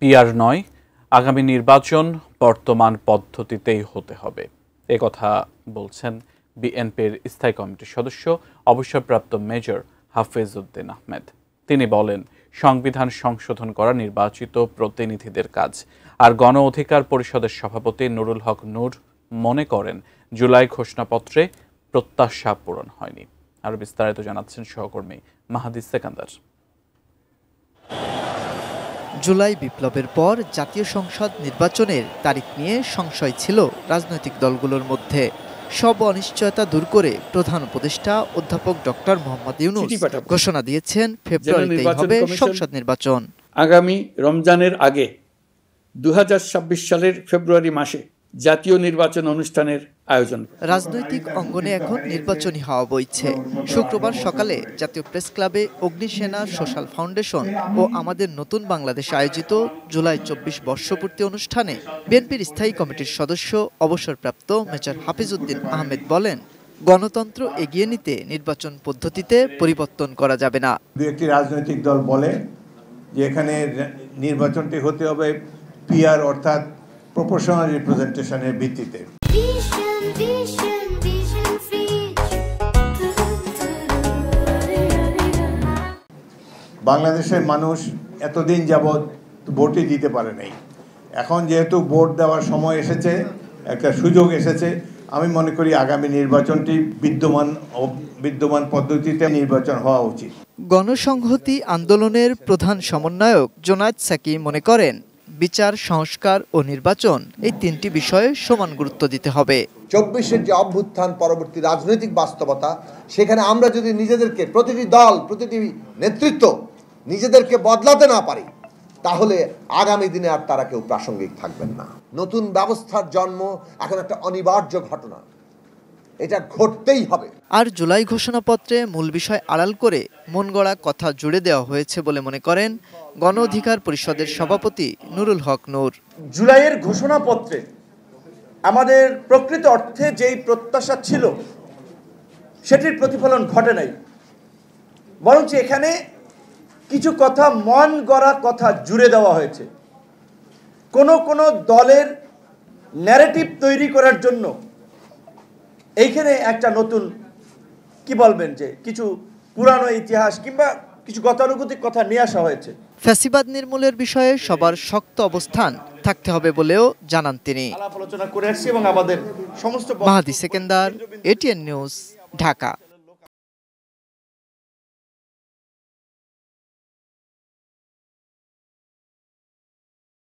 PR নয়, আগামী নির্বাচন বর্তমান পদ্ধতিতেই হতে হবে, একথা বলছেন বিএনপির স্থায়ী কমিটির সদস্য অবসরপ্রাপ্ত মেজর হাফেজ উদ্দিন আহমেদ। তিনি বলেন, সংবিধান সংশোধন করা নির্বাচিত প্রতিনিধিদের কাজ। আর গণ অধিকার পরিষদের সভাপতি নুরুল হক নূর মনে করেন, জুলাই ঘোষণাপত্রে প্রত্যাশা পূরণ হয়নি। আরো বিস্তারিত জানাচ্ছেন সহকর্মী মাহাদি সেকান্দার। জুলাই বিপ্লবের পর জাতীয় সংসদ নির্বাচনের তারিখ নিয়ে সংশয় ছিল রাজনৈতিক দলগুলোর মধ্যে। সব অনিশ্চয়তা দূর করে প্রধান উপদেষ্টা অধ্যাপক ডক্টর মোহাম্মদ ইউনূস ঘোষণা দিয়েছেন, ফেব্রুয়ারিতেই হবে সংসদ নির্বাচন। আগামী রমজানের আগে 2026 সালের ফেব্রুয়ারি মাসে জাতীয় নির্বাচন অনুষ্ঠানের আয়োজন। রাজনৈতিক অঙ্গনে এখন নির্বাচনী হাওয়া বইছে। শুক্রবার সকালে জাতীয় প্রেস ক্লাবে অগ্নিসেনা সোশ্যাল ফাউন্ডেশন ও আমাদের নতুন বাংলাদেশ আয়োজিত জুলাই 24 বর্ষপূর্তি অনুষ্ঠানে বিএনপির স্থায়ী কমিটির সদস্য অবসরপ্রাপ্ত মেজর হাফেজ উদ্দিন আহমেদ বলেন, গণতন্ত্র এগিয়ে নিতে নির্বাচন পদ্ধতিতে পরিবর্তন করা যাবে না। একটি রাজনৈতিক দল বলে যে এখানে নির্বাচনটি হতে হবে পিআর অর্থাৎ প্রপোর্শনাল রিপ্রেজেন্টেশনের ভিত্তিতে। বাংলাদেশের মানুষ এতদিন যাবৎ ভোটই দিতে পারে নাই। এখন যেহেতু ভোট দেওয়ার সময় এসেছে, একটা সুযোগ এসেছে, আমি মনে করি আগামী নির্বাচনটি বিদ্যমান পদ্ধতিতে নির্বাচন হওয়া উচিত। গণসংহতি আন্দোলনের প্রধান সমন্বয়ক জোনায়েদ সাকি মনে করেন, বিচার, সংস্কার ও নির্বাচন এই তিনটি বিষয়ে সমান গুরুত্ব দিতে হবে। 24-এর যে অভ্যুত্থান পরবর্তী রাজনৈতিক বাস্তবতা, সেখানে আমরা যদি নিজেদেরকে, প্রতিটি দল, প্রতিটি নেতৃত্ব নিজেদেরকে বদলাতে না পারি, তাহলে আগামী দিনে আর তারা কেউ প্রাসঙ্গিক থাকবেন না। নতুন ব্যবস্থার জন্ম এখন একটা অনিবার্য ঘটনা, এটা ঘটতেই হবে। আর জুলাই ঘোষণাপত্রে মূল বিষয় আড়াল করে মন গড়া কথা জুড়ে দেওয়া হয়েছে বলে মনে করেন গণ অধিকার পরিষদের সভাপতি নুরুল হক নূর। জুলাইয়ের ঘোষণাপত্রে আমাদের প্রকৃত অর্থে যেই প্রত্যাশা ছিল সেটির প্রতিফলন ঘটে নাই, বরঞ্চ এখানে কিছু কথা, মন গড়া কথা জুড়ে দেওয়া হয়েছে। কোন দলের ন্যারেটিভ তৈরি করার জন্য এইখানে একটা নতুন, কি বলবেন, যে কিছু পুরানো ইতিহাস কিংবা কিছু গতানুগতিক কথা নিয়ে আসা হয়েছে। ফ্যাসিবাদ নির্মূলের বিষয়ে সবার শক্ত অবস্থান থাকতে হবে বলেও জানান তিনি। আলাপ আলোচনা করে আসছি এবং আমাদের সমস্ত। মাহাদি সেকেন্দার, এটিএন নিউজ, ঢাকা।